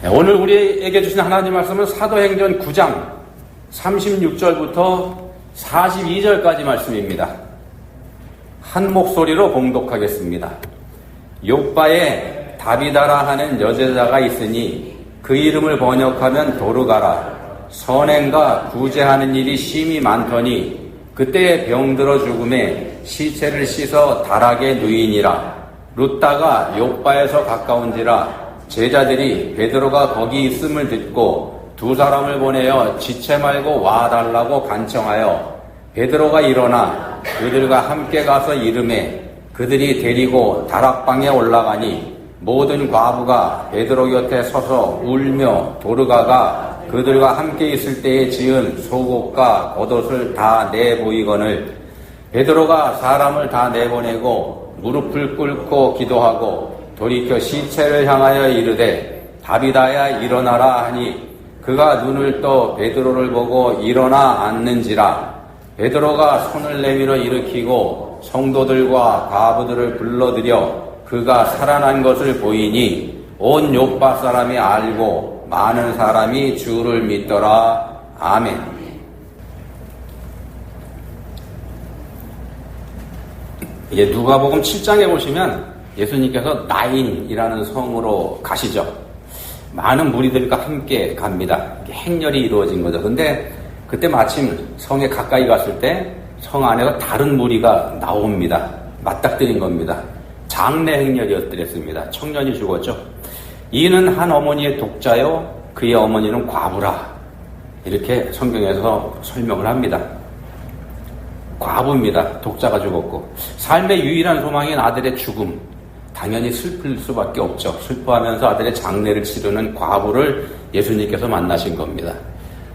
오늘 우리에게 주신 하나님 말씀은 사도행전 9장 36절부터 42절까지 말씀입니다. 한 목소리로 봉독하겠습니다. 욥바에 다비다라 하는 여제자가 있으니 그 이름을 번역하면 도르가라. 선행과 구제하는 일이 심히 많더니 그때에 병들어 죽음에 시체를 씻어 다락에 누이니라. 룻다가 욥바에서 가까운지라 제자들이 베드로가 거기 있음을 듣고 두 사람을 보내어 지체 말고 와달라고 간청하여 베드로가 일어나 그들과 함께 가서 이르매 그들이 데리고 다락방에 올라가니 모든 과부가 베드로 곁에 서서 울며 도르가가 그들과 함께 있을 때에 지은 속옷과 겉옷을 다 내보이거늘 베드로가 사람을 다 내보내고 무릎을 꿇고 기도하고 돌이켜 시체를 향하여 이르되 다비다야 일어나라 하니 그가 눈을 떠 베드로를 보고 일어나 앉는지라. 베드로가 손을 내밀어 일으키고 성도들과 과부들을 불러들여 그가 살아난 것을 보이니 온 욥바 사람이 알고 많은 사람이 주를 믿더라. 아멘. 이제 누가복음 7장에 보시면 예수님께서 나인이라는 성으로 가시죠. 많은 무리들과 함께 갑니다. 행렬이 이루어진 거죠. 근데 그때 마침 성에 가까이 갔을 때 성 안에서 다른 무리가 나옵니다. 맞닥뜨린 겁니다. 장례 행렬이었더랬습니다. 청년이 죽었죠. 이는 한 어머니의 독자요 그의 어머니는 과부라. 이렇게 성경에서 설명을 합니다. 과부입니다. 독자가 죽었고 삶의 유일한 소망인 아들의 죽음. 당연히 슬플 수밖에 없죠. 슬퍼하면서 아들의 장례를 치르는 과부를 예수님께서 만나신 겁니다.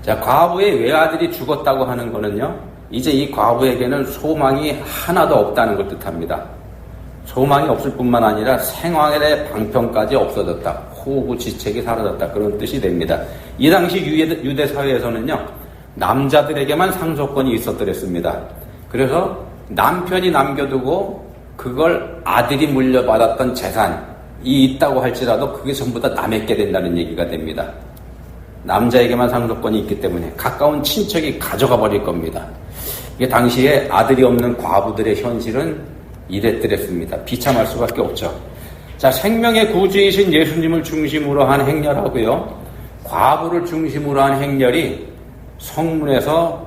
자, 과부의 외아들이 죽었다고 하는 거는요, 이제 이 과부에게는 소망이 하나도 없다는 걸 뜻합니다. 소망이 없을 뿐만 아니라 생활의 방편까지 없어졌다. 호구지책이 사라졌다. 그런 뜻이 됩니다. 이 당시 유대 사회에서는요, 남자들에게만 상속권이 있었더랬습니다. 그래서 남편이 남겨두고 그걸 아들이 물려받았던 재산이 있다고 할지라도 그게 전부 다 남에게 된다는 얘기가 됩니다. 남자에게만 상속권이 있기 때문에 가까운 친척이 가져가 버릴 겁니다. 이게 당시에 아들이 없는 과부들의 현실은 이랬더랬습니다. 비참할 수밖에 없죠. 자, 생명의 구주이신 예수님을 중심으로 한 행렬하고요, 과부를 중심으로 한 행렬이 성문에서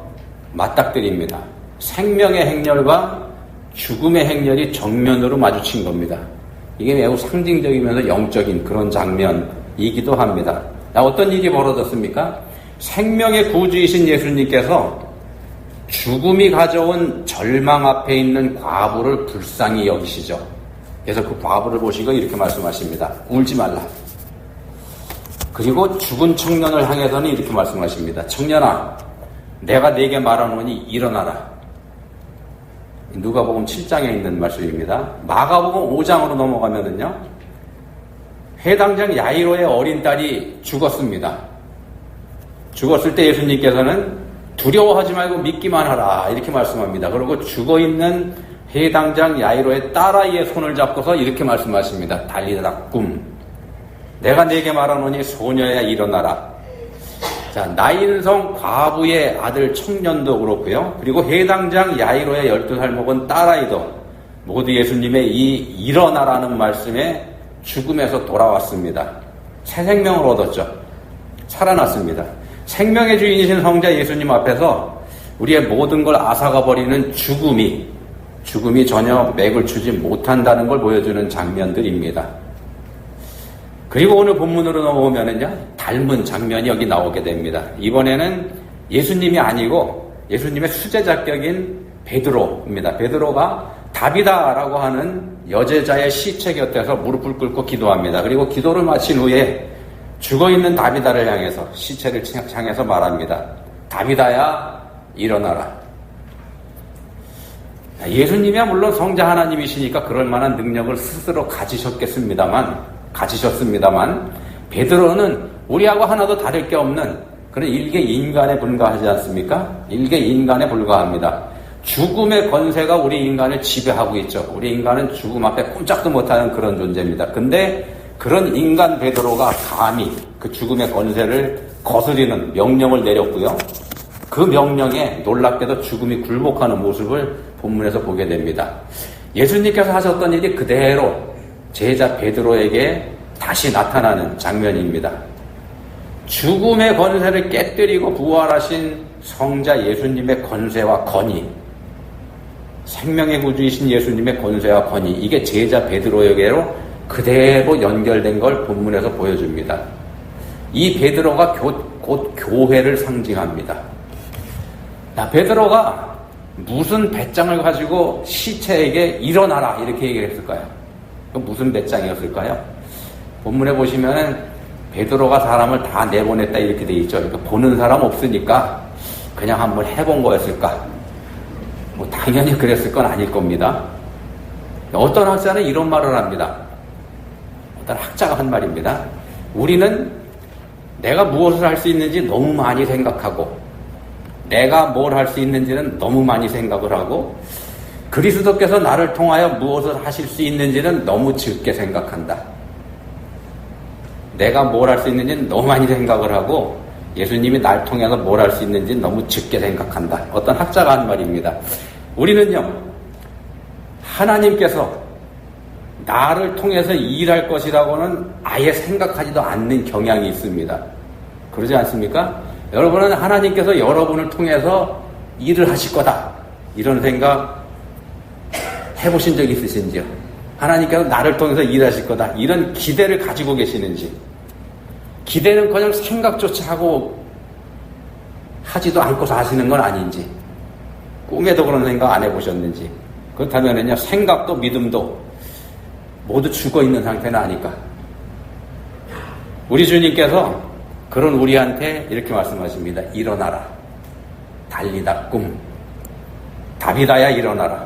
맞닥뜨립니다. 생명의 행렬과 죽음의 행렬이 정면으로 마주친 겁니다. 이게 매우 상징적이면서 영적인 그런 장면이기도 합니다. 어떤 일이 벌어졌습니까? 생명의 구주이신 예수님께서 죽음이 가져온 절망 앞에 있는 과부를 불쌍히 여기시죠. 그래서 그 과부를 보시고 이렇게 말씀하십니다. 울지 말라. 그리고 죽은 청년을 향해서는 이렇게 말씀하십니다. 청년아, 내가 네게 말하노니 일어나라. 누가복음 7장에 있는 말씀입니다. 마가복음 5장으로 넘어가면은요, 회당장 야이로의 어린 딸이 죽었습니다. 죽었을 때 예수님께서는 두려워하지 말고 믿기만 하라 이렇게 말씀합니다. 그리고 죽어있는 회당장 야이로의 딸아이의 손을 잡고서 이렇게 말씀하십니다. 달리라 꿈. 내가 네게 말하노니 소녀야 일어나라. 자, 나인성 과부의 아들 청년도 그렇고요. 그리고 회당장 야이로의 12살 먹은 딸아이도 모두 예수님의 이 일어나라는 말씀에 죽음에서 돌아왔습니다. 새 생명을 얻었죠. 살아났습니다. 생명의 주인이신 성자 예수님 앞에서 우리의 모든 걸 앗아가버리는 죽음이 전혀 맥을 추지 못한다는 걸 보여주는 장면들입니다. 그리고 오늘 본문으로 넘어오면은요, 닮은 장면이 여기 나오게 됩니다. 이번에는 예수님이 아니고 예수님의 수제자격인 베드로입니다. 베드로가 다비다라고 하는 여제자의 시체 곁에서 무릎을 꿇고 기도합니다. 그리고 기도를 마친 후에 죽어있는 다비다를 향해서, 시체를 향해서 말합니다. 다비다야 일어나라. 예수님이야 물론 성자 하나님이시니까 그럴 만한 능력을 스스로 가지셨습니다만 베드로는 우리하고 하나도 다를 게 없는 그런 일개 인간에 불과하지 않습니까? 일개 인간에 불과합니다. 죽음의 권세가 우리 인간을 지배하고 있죠. 우리 인간은 죽음 앞에 꼼짝도 못하는 그런 존재입니다. 근데 그런 인간 베드로가 감히 그 죽음의 권세를 거스리는 명령을 내렸고요. 그 명령에 놀랍게도 죽음이 굴복하는 모습을 본문에서 보게 됩니다. 예수님께서 하셨던 일이 그대로 제자 베드로에게 다시 나타나는 장면입니다. 죽음의 권세를 깨뜨리고 부활하신 성자 예수님의 권세와 권위, 생명의 구주이신 예수님의 권세와 권위, 이게 제자 베드로에게로 그대로 연결된 걸 본문에서 보여줍니다. 이 베드로가 곧 교회를 상징합니다. 베드로가 무슨 배짱을 가지고 시체에게 일어나라 이렇게 얘기를 했을까요? 무슨 배짱이었을까요? 본문에 보시면은 베드로가 사람을 다 내보냈다 이렇게 돼 있죠. 그러니까 보는 사람 없으니까 그냥 한번 해본 거였을까? 당연히 그랬을 건 아닐 겁니다. 어떤 학자는 이런 말을 합니다. 어떤 학자가 한 말입니다. 우리는 내가 무엇을 할 수 있는지 너무 많이 생각하고 내가 뭘 할 수 있는지는 너무 많이 생각을 하고 그리스도께서 나를 통하여 무엇을 하실 수 있는지는 너무 적게 생각한다. 내가 뭘 할 수 있는지는 너무 많이 생각을 하고 예수님이 날 통해서 뭘 할 수 있는지는 너무 적게 생각한다. 어떤 학자가 한 말입니다. 우리는요, 하나님께서 나를 통해서 일할 것이라고는 아예 생각하지도 않는 경향이 있습니다. 그러지 않습니까? 여러분은 하나님께서 여러분을 통해서 일을 하실 거다. 이런 생각 해보신 적 있으신지요? 하나님께서 나를 통해서 일하실 거다. 이런 기대를 가지고 계시는지. 기대는커녕 생각조차 하지도 않고 사시는 건 아닌지. 꿈에도 그런 생각 안 해보셨는지. 그렇다면요, 생각도 믿음도 모두 죽어있는 상태는 아닐까. 우리 주님께서 그런 우리한테 이렇게 말씀하십니다. 일어나라. 달리다 꿈. 다비다야 일어나라.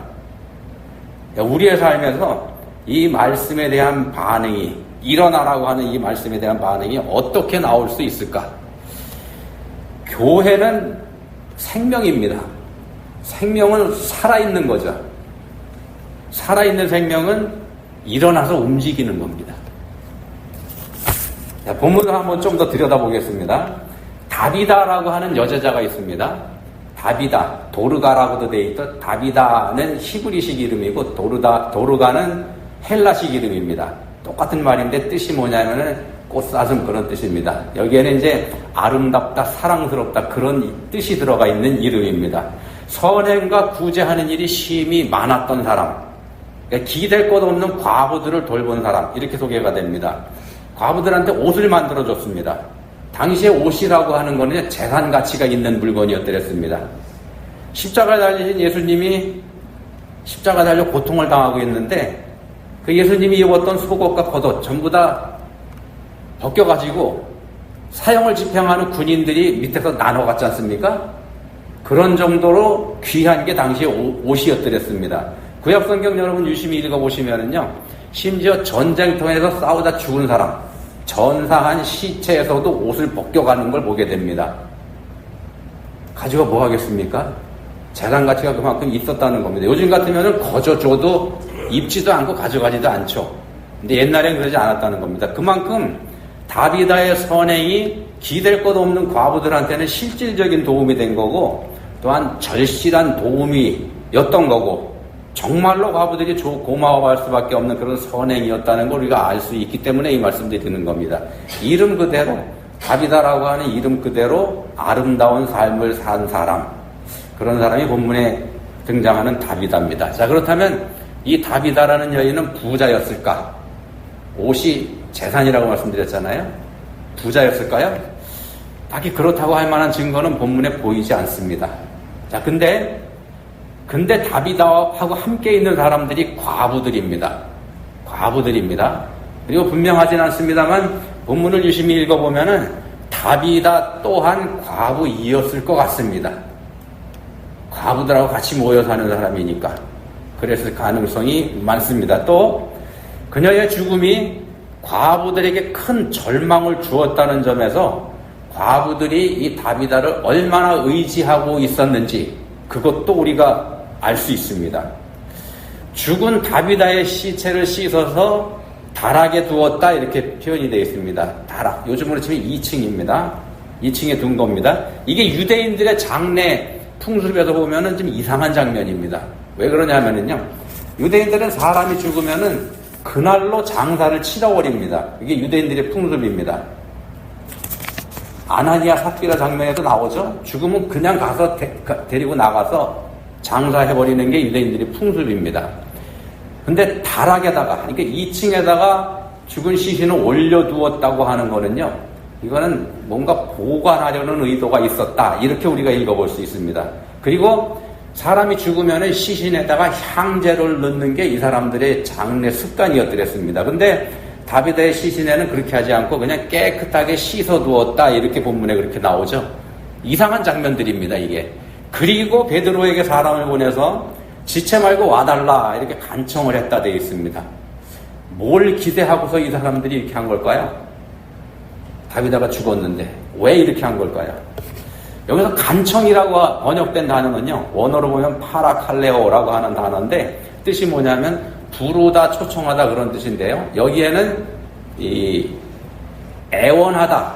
우리의 삶에서 이 말씀에 대한 반응이, 일어나라고 하는 이 말씀에 대한 반응이 어떻게 나올 수 있을까? 교회는 생명입니다. 생명은 살아있는 거죠. 살아있는 생명은 일어나서 움직이는 겁니다. 자, 본문을 한번 좀 더 들여다보겠습니다. 다비다라고 하는 여자가 있습니다. 다비다, 도르가라고도 되어 있던 다비다는 히브리식 이름이고 도르가는 헬라식 이름입니다. 똑같은 말인데 뜻이 뭐냐면은 꽃사슴 그런 뜻입니다. 여기에는 이제 아름답다, 사랑스럽다 그런 뜻이 들어가 있는 이름입니다. 선행과 구제하는 일이 심히 많았던 사람, 그러니까 기댈 것 없는 과부들을 돌본 사람, 이렇게 소개가 됩니다. 과부들한테 옷을 만들어줬습니다. 당시에 옷이라고 하는 거는 재산 가치가 있는 물건이었더랬습니다. 십자가 달리신 예수님이 십자가 달려 고통을 당하고 있는데 그 예수님이 입었던 속옷과 겉옷 전부 다 벗겨가지고 사형을 집행하는 군인들이 밑에서 나눠갔지 않습니까? 그런 정도로 귀한 게 당시에 옷이었더랬습니다. 구약성경 여러분 유심히 읽어보시면은요, 심지어 전쟁터에서 싸우다 죽은 사람, 전사한 시체에서도 옷을 벗겨가는 걸 보게 됩니다. 가지고 뭐 하겠습니까? 재산 가치가 그만큼 있었다는 겁니다. 요즘 같으면은 거저 줘도 입지도 않고 가져가지도 않죠. 근데 옛날엔 그러지 않았다는 겁니다. 그만큼 다비다의 선행이 기댈 것 없는 과부들한테는 실질적인 도움이 된 거고, 또한 절실한 도움이었던 거고, 정말로 과부들이 고마워할 수밖에 없는 그런 선행이었다는 걸 우리가 알 수 있기 때문에 이 말씀들이 드는 겁니다. 이름 그대로, 다비다라고 하는 이름 그대로 아름다운 삶을 산 사람, 그런 사람이 본문에 등장하는 다비다입니다. 자, 그렇다면 이 다비다라는 여인은 부자였을까? 옷이 재산이라고 말씀드렸잖아요. 부자였을까요? 딱히 그렇다고 할 만한 증거는 본문에 보이지 않습니다. 자, 근데 다비다하고 함께 있는 사람들이 과부들입니다. 과부들입니다. 그리고 분명하진 않습니다만 본문을 유심히 읽어보면은 다비다 또한 과부이었을 것 같습니다. 과부들하고 같이 모여 사는 사람이니까 그랬을 가능성이 많습니다. 또 그녀의 죽음이 과부들에게 큰 절망을 주었다는 점에서 과부들이 이 다비다를 얼마나 의지하고 있었는지 그것도 우리가 알 수 있습니다. 죽은 다비다의 시체를 씻어서 다락에 두었다 이렇게 표현이 되어 있습니다. 다락. 요즘으로 치면 2층입니다. 2층에 둔 겁니다. 이게 유대인들의 장례 풍습에서 보면은 좀 이상한 장면입니다. 왜 그러냐면은요. 유대인들은 사람이 죽으면은 그날로 장사를 치러버립니다. 이게 유대인들의 풍습입니다. 아나니아 삽비라 장면에도 나오죠. 죽으면 그냥 가서 데리고 나가서 장사해버리는 게 유대인들의 풍습입니다. 근데 다락에다가, 그러니까 2층에다가 죽은 시신을 올려두었다고 하는 거는요, 이거는 뭔가 보관하려는 의도가 있었다. 이렇게 우리가 읽어볼 수 있습니다. 그리고 사람이 죽으면 시신에다가 향재를 넣는 게 이 사람들의 장례 습관이었더랬습니다. 근데 다비드의 시신에는 그렇게 하지 않고 그냥 깨끗하게 씻어두었다. 이렇게 본문에 그렇게 나오죠. 이상한 장면들입니다, 이게. 그리고 베드로에게 사람을 보내서 지체 말고 와달라. 이렇게 간청을 했다 되어 있습니다. 뭘 기대하고서 이 사람들이 이렇게 한 걸까요? 다비드가 죽었는데 왜 이렇게 한 걸까요? 여기서 간청이라고 번역된 단어는요, 원어로 보면 파라칼레오라고 하는 단어인데 뜻이 뭐냐면 부르다, 초청하다 그런 뜻인데요. 여기에는 이 애원하다,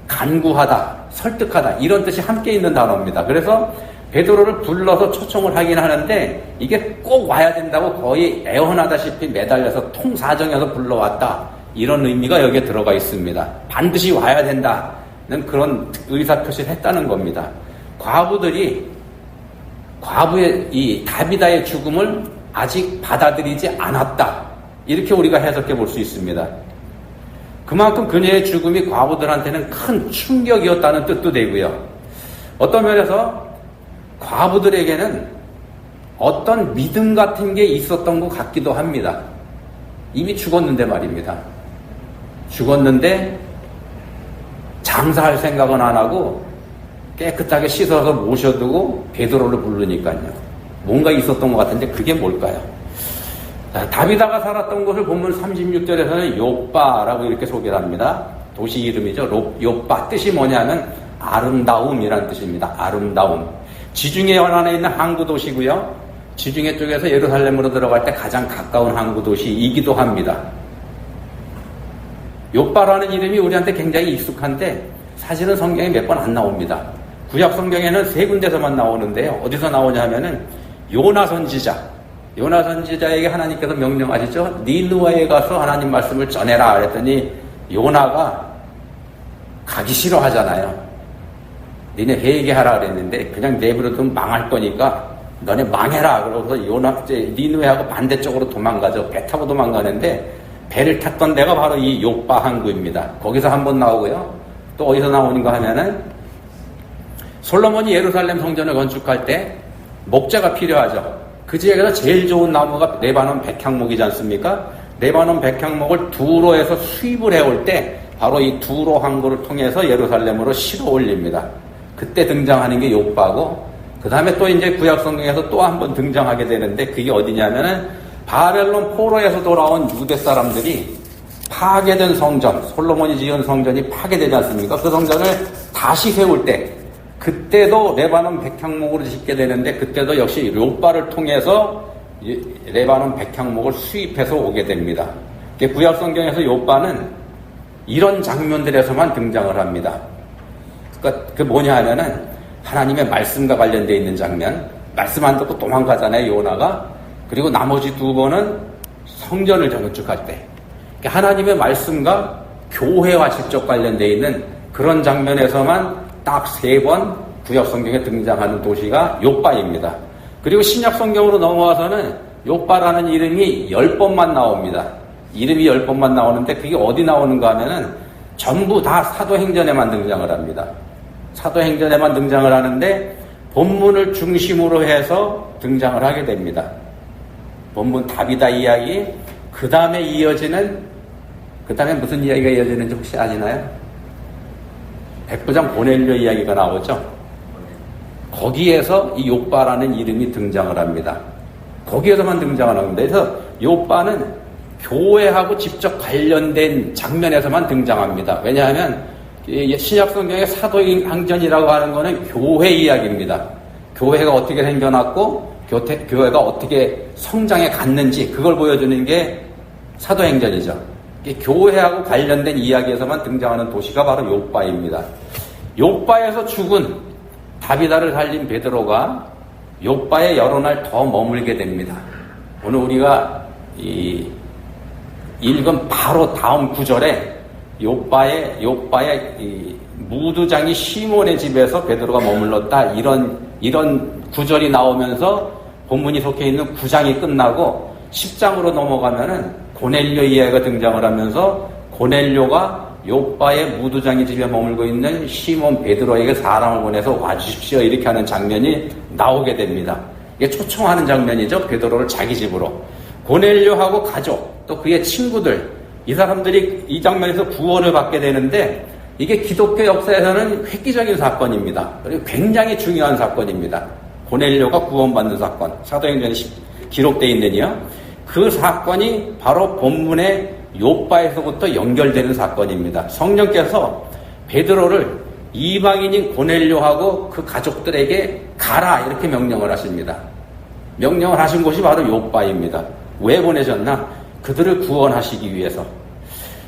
간구하다, 설득하다 이런 뜻이 함께 있는 단어입니다. 그래서 베드로를 불러서 초청을 하긴 하는데 이게 꼭 와야 된다고 거의 애원하다시피 매달려서 통사정해서 불러왔다. 이런 의미가 여기에 들어가 있습니다. 반드시 와야 된다는 그런 의사표시를 했다는 겁니다. 과부의 이 다비다의 죽음을 아직 받아들이지 않았다. 이렇게 우리가 해석해 볼 수 있습니다. 그만큼 그녀의 죽음이 과부들한테는 큰 충격이었다는 뜻도 되고요. 어떤 면에서 과부들에게는 어떤 믿음 같은 게 있었던 것 같기도 합니다. 이미 죽었는데 말입니다. 죽었는데 장사할 생각은 안 하고 깨끗하게 씻어서 모셔두고 베드로를 부르니까요. 뭔가 있었던 것 같은데 그게 뭘까요? 다비다가 살았던 곳을 본문 36절에서는 요빠라고 이렇게 소개를 합니다. 도시 이름이죠. 요빠 뜻이 뭐냐면 아름다움이라는 뜻입니다. 아름다움. 지중해 연안에 있는 항구 도시고요. 지중해 쪽에서 예루살렘으로 들어갈 때 가장 가까운 항구 도시이기도 합니다. 요빠라는 이름이 우리한테 굉장히 익숙한데 사실은 성경에 몇 번 안 나옵니다. 구약 성경에는 3군데서만 나오는데요. 어디서 나오냐면은 요나 선지자에게 하나님께서 명령하시죠. 니느웨에 가서 하나님 말씀을 전해라 그랬더니 요나가 가기 싫어하잖아요. 니네 회개하라 그랬는데 그냥 내버려두면 망할 거니까 너네 망해라. 그러고서 니느웨하고 반대쪽으로 도망가죠. 배 타고 도망가는데 배를 탔던 데가 바로 이 요빠 항구입니다. 거기서 한번 나오고요. 또 어디서 나오는가 하면은 솔로몬이 예루살렘 성전을 건축할 때 목재가 필요하죠. 그 지역에서 제일 좋은 나무가 레바논 백향목이지 않습니까? 레바논 백향목을 두로에서 수입을 해올 때 바로 이 두로 항구를 통해서 예루살렘으로 실어 올립니다. 그때 등장하는 게 요빠고, 그 다음에 또 이제 구약 성경에서 또 한 번 등장하게 되는데 그게 어디냐면은 바벨론 포로에서 돌아온 유대 사람들이 파괴된 성전, 솔로몬이 지은 성전이 파괴되지 않습니까? 그 성전을 다시 세울 때 그때도 레바논 백향목으로 짓게 되는데 그때도 역시 요빠를 통해서 레바논 백향목을 수입해서 오게 됩니다. 구약 성경에서 요빠는 이런 장면들에서만 등장을 합니다. 그러니까 그 뭐냐 하면은 하나님의 말씀과 관련되어 있는 장면, 말씀 안 듣고 도망가잖아요, 요나가. 그리고 나머지 2번은 성전을 건축할 때 하나님의 말씀과 교회와 직접 관련되어 있는 그런 장면에서만 딱 3번 구약 성경에 등장하는 도시가 요빠입니다. 그리고 신약 성경으로 넘어와서는 요빠라는 이름이 10번만 나옵니다. 이름이 10번만 나오는데 그게 어디 나오는가 하면은 전부 다 사도행전에만 등장을 합니다. 사도행전에만 등장을 하는데 본문을 중심으로 해서 등장을 하게 됩니다. 본문 다비다 이야기, 그 다음에 무슨 이야기가 이어지는지 혹시 아시나요? 백부장 고넬료 이야기가 나오죠. 거기에서 이 요빠라는 이름이 등장을 합니다. 거기에서만 등장을 합니다. 그래서 요빠는 교회하고 직접 관련된 장면에서만 등장합니다. 왜냐하면 신약 성경의 사도행전이라고 하는 거는 교회 이야기입니다. 교회가 어떻게 생겨났고 교회가 어떻게 성장해 갔는지 그걸 보여주는 게 사도행전이죠. 교회하고 관련된 이야기에서만 등장하는 도시가 바로 욥바입니다. 욥바에서 죽은 다비다를 살린 베드로가 욥바에 여러 날 더 머물게 됩니다. 오늘 우리가 읽은 바로 다음 구절에 욥바의 무두장이 시몬의 집에서 베드로가 머물렀다, 이런 구절이 나오면서 본문이 속해 있는 9장이 끝나고 10장으로 넘어가면은 고넬료 이야기가 등장을 하면서 고넬료가 욥바의 무두장의 집에 머물고 있는 시몬 베드로에게 사람을 보내서 와주십시오, 이렇게 하는 장면이 나오게 됩니다. 이게 초청하는 장면이죠. 베드로를 자기 집으로. 고넬료하고 가족, 또 그의 친구들, 이 사람들이 이 장면에서 구원을 받게 되는데, 이게 기독교 역사에서는 획기적인 사건입니다. 그리고 굉장히 중요한 사건입니다. 고넬료가 구원받는 사건, 사도행전에 기록되어 있느니요. 그 사건이 바로 본문의 욥바에서부터 연결되는 사건입니다. 성령께서 베드로를 이방인인 고넬료하고 그 가족들에게 가라, 이렇게 명령을 하십니다. 명령을 하신 곳이 바로 욥바입니다. 왜 보내셨나? 그들을 구원하시기 위해서.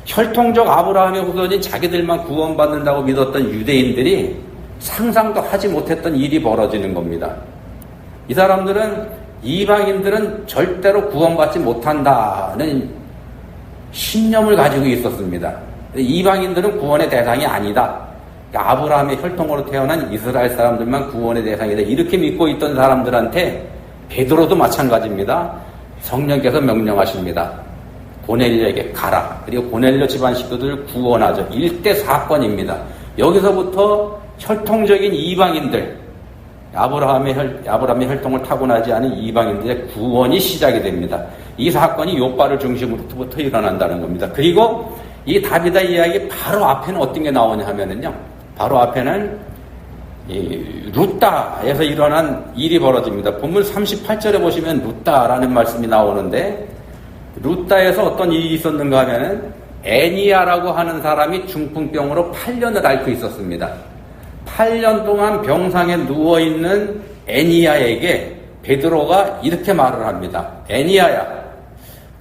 혈통적 아브라함의 후손인 자기들만 구원받는다고 믿었던 유대인들이 상상도 하지 못했던 일이 벌어지는 겁니다. 이 사람들은, 이방인들은 절대로 구원받지 못한다는 신념을 가지고 있었습니다. 이방인들은 구원의 대상이 아니다. 아브라함의 혈통으로 태어난 이스라엘 사람들만 구원의 대상이다, 이렇게 믿고 있던 사람들한테 베드로도 마찬가지입니다. 성령께서 명령하십니다. 고넬료에게 가라. 그리고 고넬료 집안 식구들을 구원하죠. 일대 사건입니다. 여기서부터 혈통적인 이방인들, 아브라함의 혈통을 타고나지 않은 이방인들의 구원이 시작이 됩니다. 이 사건이 욥바를 중심으로부터 일어난다는 겁니다. 그리고 이 다비다 이야기 바로 앞에는 어떤 게 나오냐 하면은요, 바로 앞에는 루따에서 일어난 일이 벌어집니다. 본문 38절에 보시면 루따라는 말씀이 나오는데, 루따에서 어떤 일이 있었는가 하면은 애니야라고 하는 사람이 중풍병으로 8년을 앓고 있었습니다. 8년 동안 병상에 누워있는 애니야에게 베드로가 이렇게 말을 합니다. 애니야야,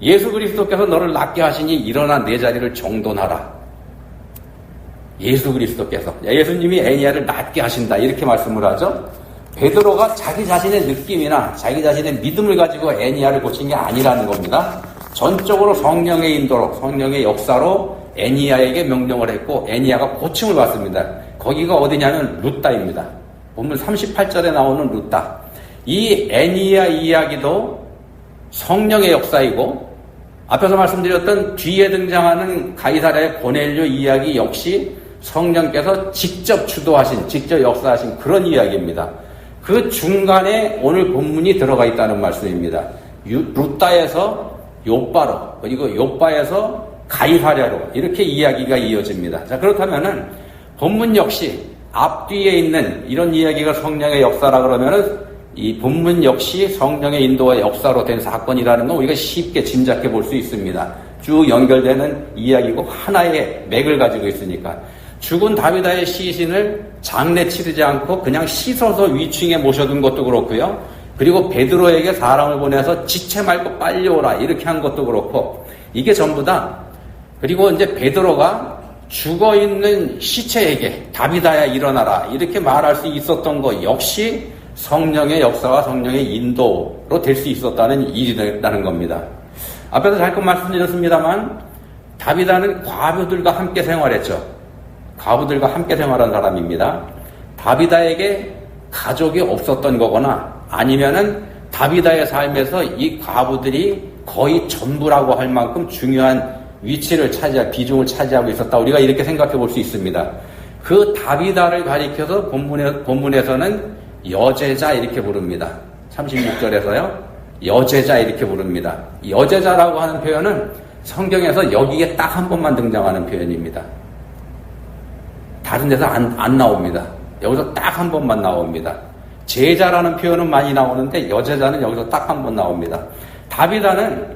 예수 그리스도께서 너를 낫게 하시니 일어나 내 자리를 정돈하라. 예수 그리스도께서, 예수님이 애니야를 낫게 하신다, 이렇게 말씀을 하죠. 베드로가 자기 자신의 느낌이나 자기 자신의 믿음을 가지고 애니야를 고친 게 아니라는 겁니다. 전적으로 성령의 인도로, 성령의 역사로 애니야에게 명령을 했고, 애니야가 고침을 받습니다. 거기가 어디냐면 루따입니다. 본문 38절에 나오는 루따. 이 애니야 이야기도 성령의 역사이고, 앞에서 말씀드렸던 뒤에 등장하는 가이사랴의 고넬료 이야기 역시 성령께서 직접 주도하신, 직접 역사하신 그런 이야기입니다. 그 중간에 오늘 본문이 들어가 있다는 말씀입니다. 루따에서 욥바로, 그리고 욥바에서 가이사랴로, 이렇게 이야기가 이어집니다. 자, 그렇다면은 본문 역시 앞뒤에 있는 이런 이야기가 성령의 역사라 그러면은 이 본문 역시 성령의 인도와 역사로 된 사건이라는 건 우리가 쉽게 짐작해 볼 수 있습니다. 쭉 연결되는 이야기고 하나의 맥을 가지고 있으니까. 죽은 다비다의 시신을 장례 치르지 않고 그냥 씻어서 위층에 모셔둔 것도 그렇고요. 그리고 베드로에게 사람을 보내서 지체 말고 빨리 오라, 이렇게 한 것도 그렇고, 이게 전부 다. 그리고 이제 베드로가 죽어있는 시체에게 다비다야 일어나라, 이렇게 말할 수 있었던 것 역시 성령의 역사와 성령의 인도로 될 수 있었다는 일이라는 겁니다. 앞에서 잠깐 말씀드렸습니다만, 다비다는 과부들과 함께 생활했죠. 과부들과 함께 생활한 사람입니다. 다비다에게 가족이 없었던 거거나, 아니면은 다비다의 삶에서 이 과부들이 거의 전부라고 할 만큼 중요한 위치를 비중을 차지하고 있었다, 우리가 이렇게 생각해 볼 수 있습니다. 그 다비다를 가리켜서 본문에서는 여제자, 이렇게 부릅니다. 36절에서요, 여제자, 이렇게 부릅니다. 여제자라고 하는 표현은 성경에서 여기에 딱 한 번만 등장하는 표현입니다. 다른 데서 안 나옵니다. 여기서 딱 한 번만 나옵니다. 제자라는 표현은 많이 나오는데 여제자는 여기서 딱 한 번 나옵니다. 다비다는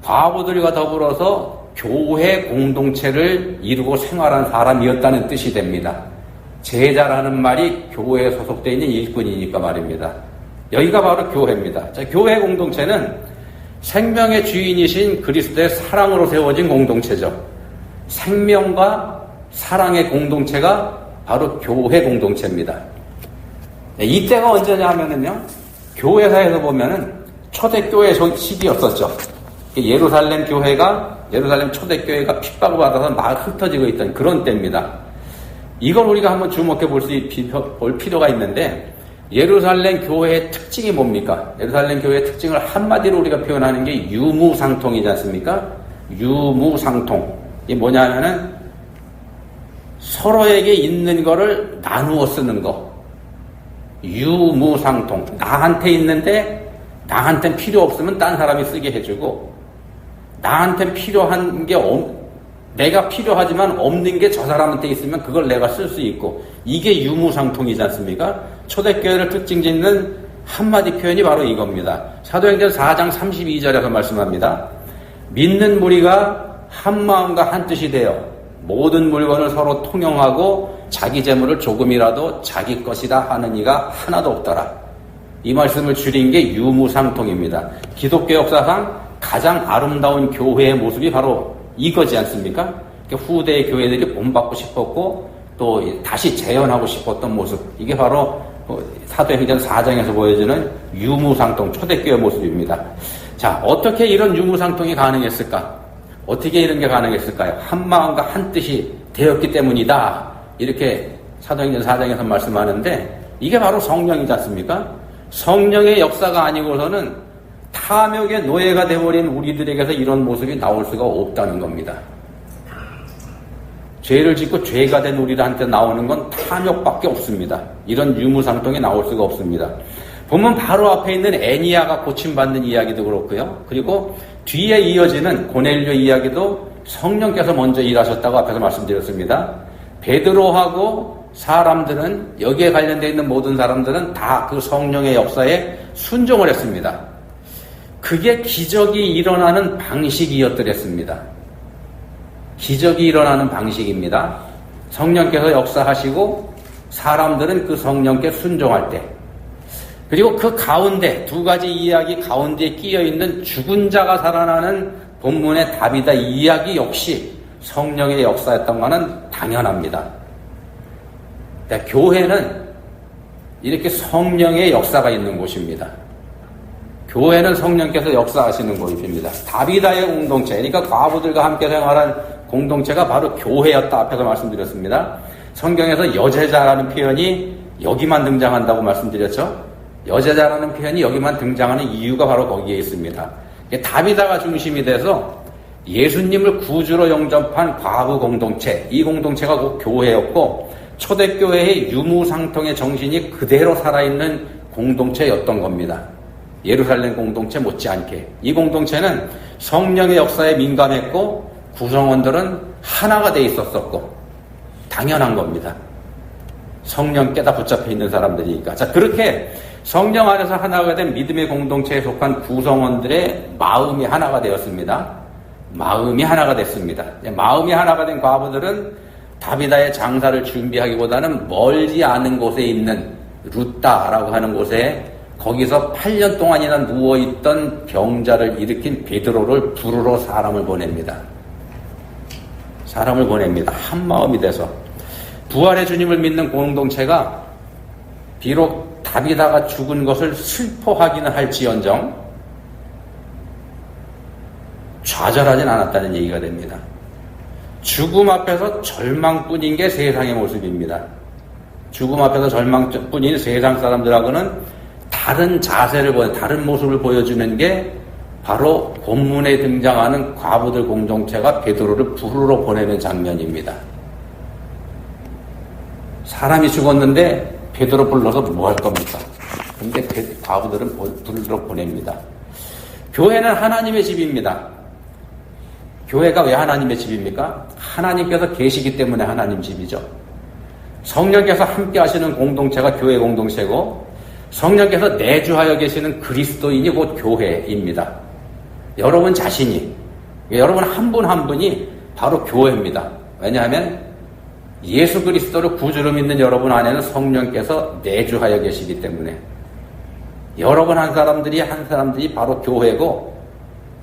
과부들과 더불어서 교회 공동체를 이루고 생활한 사람이었다는 뜻이 됩니다. 제자라는 말이 교회에 소속되어 있는 일꾼이니까 말입니다. 여기가 바로 교회입니다. 자, 교회 공동체는 생명의 주인이신 그리스도의 사랑으로 세워진 공동체죠. 생명과 사랑의 공동체가 바로 교회 공동체입니다. 이때가 언제냐 하면은요, 교회사에서 보면은 초대교회 시기였었죠. 예루살렘 초대교회가 핍박을 받아서 막 흩어지고 있던 그런 때입니다. 이걸 우리가 한번 주목해 볼 필요가 있는데, 예루살렘 교회의 특징이 뭡니까? 예루살렘 교회의 특징을 한마디로 우리가 표현하는 게 유무상통이지 않습니까? 유무상통. 이게 뭐냐 하면은 서로에게 있는 거를 나누어 쓰는 거. 유무상통. 나한테 있는데 나한텐 필요 없으면 딴 사람이 쓰게 해주고, 나한텐 필요한 게 내가 필요하지만 없는 게 저 사람한테 있으면 그걸 내가 쓸 수 있고, 이게 유무상통이지 않습니까? 초대교회를 특징 짓는 한마디 표현이 바로 이겁니다. 사도행전 4장 32절에서 말씀합니다. 믿는 무리가 한 마음과 한 뜻이 되어 모든 물건을 서로 통용하고 자기 재물을 조금이라도 자기 것이다 하는 이가 하나도 없더라. 이 말씀을 줄인 게 유무상통입니다. 기독교 역사상 가장 아름다운 교회의 모습이 바로 이거지 않습니까? 후대의 교회들이 본받고 싶었고 또 다시 재현하고 싶었던 모습, 이게 바로 사도행전 4장에서 보여주는 유무상통 초대교회 모습입니다. 자, 어떻게 이런 유무상통이 가능했을까? 어떻게 이런 게 가능했을까요? 한 마음과 한 뜻이 되었기 때문이다, 이렇게 사도행전 4장에서 말씀하는데, 이게 바로 성령이지 않습니까? 성령의 역사가 아니고서는 탐욕의 노예가 되어버린 우리들에게서 이런 모습이 나올 수가 없다는 겁니다. 죄를 짓고 죄가 된 우리들한테 나오는 건 탐욕밖에 없습니다. 이런 유무상통이 나올 수가 없습니다. 보면 바로 앞에 있는 애니야가 고침받는 이야기도 그렇고요. 그리고 뒤에 이어지는 고넬료 이야기도 성령께서 먼저 일하셨다고 앞에서 말씀드렸습니다. 베드로하고 사람들은, 여기에 관련되어 있는 모든 사람들은 다 그 성령의 역사에 순종을 했습니다. 그게 기적이 일어나는 방식이었더랬습니다. 기적이 일어나는 방식입니다. 성령께서 역사하시고 사람들은 그 성령께 순종할 때, 그리고 그 가운데 두 가지 이야기 가운데에 끼어있는 죽은 자가 살아나는 본문의 다비다 이야기 역시 성령의 역사였던 것은 당연합니다. 그러니까 교회는 이렇게 성령의 역사가 있는 곳입니다. 교회는 성령께서 역사하시는 곳입니다. 다비다의 공동체, 그러니까 과부들과 함께 생활한 공동체가 바로 교회였다, 앞에서 말씀드렸습니다. 성경에서 여제자라는 표현이 여기만 등장한다고 말씀드렸죠. 여제자라는 표현이 여기만 등장하는 이유가 바로 거기에 있습니다. 다비다가 중심이 돼서 예수님을 구주로 영접한 과부 공동체, 이 공동체가 곧 교회였고, 초대교회의 유무상통의 정신이 그대로 살아있는 공동체였던 겁니다. 예루살렘 공동체 못지않게 이 공동체는 성령의 역사에 민감했고, 구성원들은 하나가 돼 있었었고, 당연한 겁니다. 성령께다 붙잡혀 있는 사람들이니까. 자, 그렇게 성령 안에서 하나가 된 믿음의 공동체에 속한 구성원들의 마음이 하나가 되었습니다. 마음이 하나가 됐습니다. 마음이 하나가 된 과부들은 다비다의 장사를 준비하기보다는 멀지 않은 곳에 있는 루따라고 하는 곳에, 거기서 8년 동안이나 누워있던 병자를 일으킨 베드로를 부르러 사람을 보냅니다. 한 마음이 돼서. 부활의 주님을 믿는 공동체가 비록 다비다가 죽은 것을 슬퍼하기는 할지언정 좌절하진 않았다는 얘기가 됩니다. 죽음 앞에서 절망뿐인 게 세상의 모습입니다. 죽음 앞에서 절망뿐인 세상 사람들하고는 다른 자세를 다른 모습을 보여주는 게 바로 본문에 등장하는 과부들 공동체가 베드로를 부르러 보내는 장면입니다. 사람이 죽었는데 베드로 불러서 뭐 할 겁니까? 근데 과부들은 부르러 보냅니다. 교회는 하나님의 집입니다. 교회가 왜 하나님의 집입니까? 하나님께서 계시기 때문에 하나님 집이죠. 성령께서 함께 하시는 공동체가 교회 공동체고, 성령께서 내주하여 계시는 그리스도인이 곧 교회입니다. 여러분 자신이, 여러분 한 분 한 분이 바로 교회입니다. 왜냐하면 예수 그리스도를 구주로 믿는 여러분 안에는 성령께서 내주하여 계시기 때문에 여러분 한 사람들이 바로 교회고,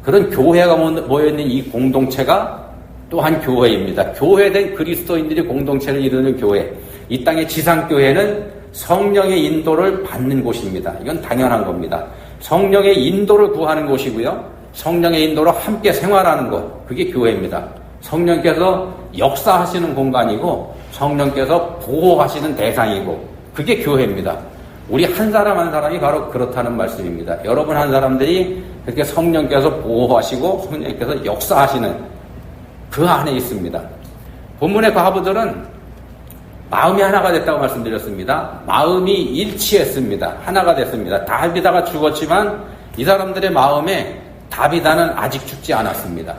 그런 교회가 모여있는 이 공동체가 또한 교회입니다. 교회된 그리스도인들이 공동체를 이루는 교회. 이 땅의 지상교회는 성령의 인도를 받는 곳입니다. 이건 당연한 겁니다. 성령의 인도를 구하는 곳이고요. 성령의 인도로 함께 생활하는 곳. 그게 교회입니다. 성령께서 역사하시는 공간이고 성령께서 보호하시는 대상이고 그게 교회입니다. 우리 한 사람 한 사람이 바로 그렇다는 말씀입니다. 여러분 한 사람들이 그렇게 성령께서 보호하시고 성령께서 역사하시는 그 안에 있습니다. 본문의 과부들은 마음이 하나가 됐다고 말씀드렸습니다. 마음이 일치했습니다. 하나가 됐습니다. 다비다가 죽었지만 이 사람들의 마음에 다비다는 아직 죽지 않았습니다.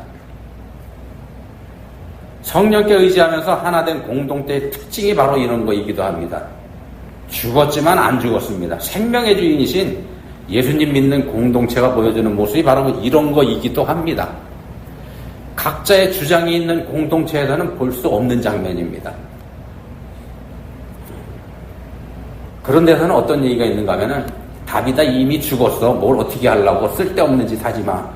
성령께 의지하면서 하나된 공동체의 특징이 바로 이런 거이기도 합니다. 죽었지만 안 죽었습니다. 생명의 주인이신 예수님 믿는 공동체가 보여주는 모습이 바로 이런 거이기도 합니다. 각자의 주장이 있는 공동체에서는 볼 수 없는 장면입니다. 그런 데서는 어떤 얘기가 있는가 하면은 다비다 이미 죽었어. 뭘 어떻게 하려고 쓸데없는 짓 하지 마.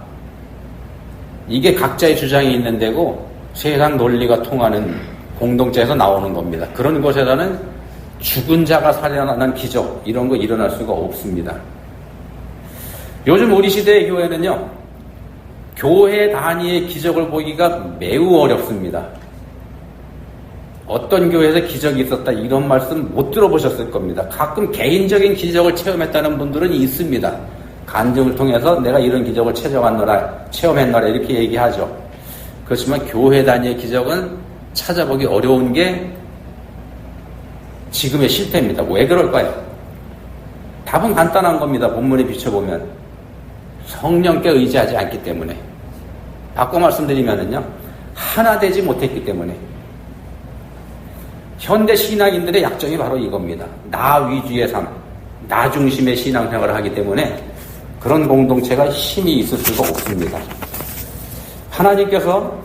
이게 각자의 주장이 있는 데고 세상 논리가 통하는 공동체에서 나오는 겁니다. 그런 곳에서는 죽은 자가 살아나는 기적 이런 거 일어날 수가 없습니다. 요즘 우리 시대의 교회는요. 교회 단위의 기적을 보기가 매우 어렵습니다. 어떤 교회에서 기적이 있었다 이런 말씀 못 들어보셨을 겁니다. 가끔 개인적인 기적을 체험했다는 분들은 있습니다. 간증을 통해서 내가 이런 기적을 체험했노라 이렇게 얘기하죠. 그렇지만 교회 단위의 기적은 찾아보기 어려운 게 지금의 실태입니다. 왜 그럴까요? 답은 간단한 겁니다. 본문에 비춰보면 성령께 의지하지 않기 때문에. 바꿔 말씀드리면은요, 하나 되지 못했기 때문에. 현대 신앙인들의 약점이 바로 이겁니다. 나 위주의 삶, 나 중심의 신앙생활을 하기 때문에 그런 공동체가 힘이 있을 수가 없습니다. 하나님께서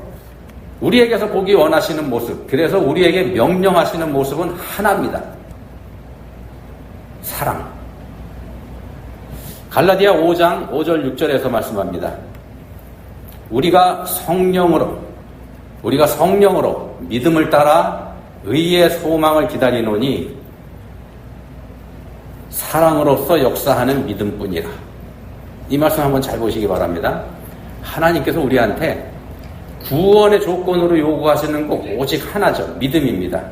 우리에게서 보기 원하시는 모습, 그래서 우리에게 명령하시는 모습은 하나입니다. 사랑. 갈라디아 5장 5절 6절에서 말씀합니다. 우리가 성령으로 믿음을 따라 의의 소망을 기다리노니 사랑으로서 역사하는 믿음뿐이라. 이 말씀 한번 잘 보시기 바랍니다. 하나님께서 우리한테 구원의 조건으로 요구하시는 거 오직 하나죠. 믿음입니다.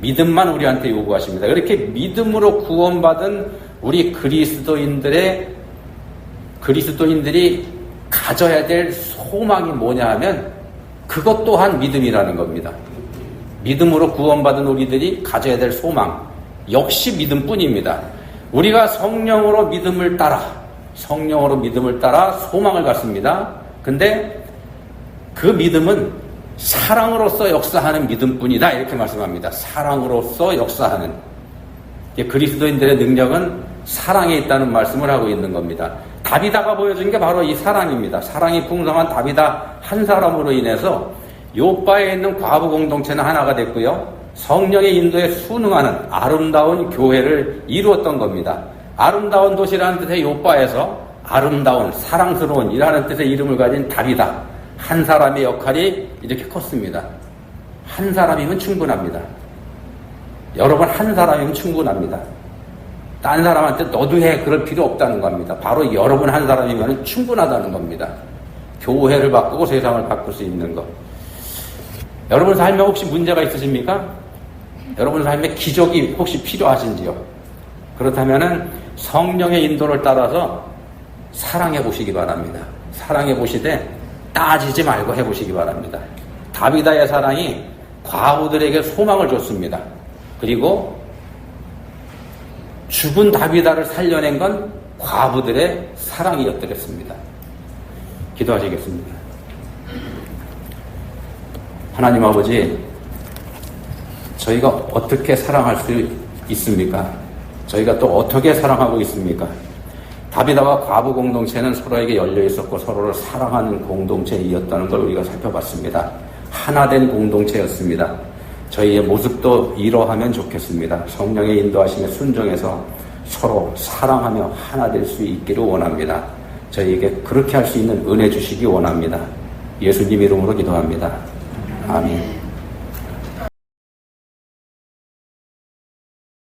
믿음만 우리한테 요구하십니다. 이렇게 믿음으로 구원받은 우리 그리스도인들이 가져야 될 소망이 뭐냐 하면 그것 또한 믿음이라는 겁니다. 믿음으로 구원받은 우리들이 가져야 될 소망 역시 믿음뿐입니다. 우리가 성령으로 믿음을 따라 소망을 갖습니다. 근데 그 믿음은 사랑으로서 역사하는 믿음뿐이다 이렇게 말씀합니다. 사랑으로서 역사하는 그리스도인들의 능력은 사랑에 있다는 말씀을 하고 있는 겁니다. 다비다가 보여준 게 바로 이 사랑입니다. 사랑이 풍성한 다비다 한 사람으로 인해서 요바에 있는 과부 공동체는 하나가 됐고요. 성령의 인도에 순응하는 아름다운 교회를 이루었던 겁니다. 아름다운 도시라는 뜻의 요바에서 아름다운 사랑스러운 이라는 뜻의 이름을 가진 다비다 한 사람의 역할이 이렇게 컸습니다. 한 사람이면 충분합니다. 여러분 한 사람이면 충분합니다. 딴 사람한테 너도 해 그럴 필요 없다는 겁니다. 바로 여러분 한 사람이면 충분하다는 겁니다. 교회를 바꾸고 세상을 바꿀 수 있는 것. 여러분 삶에 혹시 문제가 있으십니까? 여러분 삶에 기적이 혹시 필요하신지요? 그렇다면 성령의 인도를 따라서 사랑해 보시기 바랍니다. 사랑해 보시되 따지지 말고 해보시기 바랍니다. 다비다의 사랑이 과부들에게 소망을 줬습니다. 그리고 죽은 다비다를 살려낸 건 과부들의 사랑이었더랬습니다. 기도하시겠습니다. 하나님 아버지, 저희가 어떻게 사랑할 수 있습니까? 저희가 또 어떻게 사랑하고 있습니까? 다비다와 과부 공동체는 서로에게 열려 있었고 서로를 사랑하는 공동체이었다는 걸 우리가 살펴봤습니다. 하나된 공동체였습니다. 저희의 모습도 이러하면 좋겠습니다. 성령의 인도하심에 순종해서 서로 사랑하며 하나 될 수 있기를 원합니다. 저희에게 그렇게 할 수 있는 은혜 주시기 원합니다. 예수님 이름으로 기도합니다. 아멘.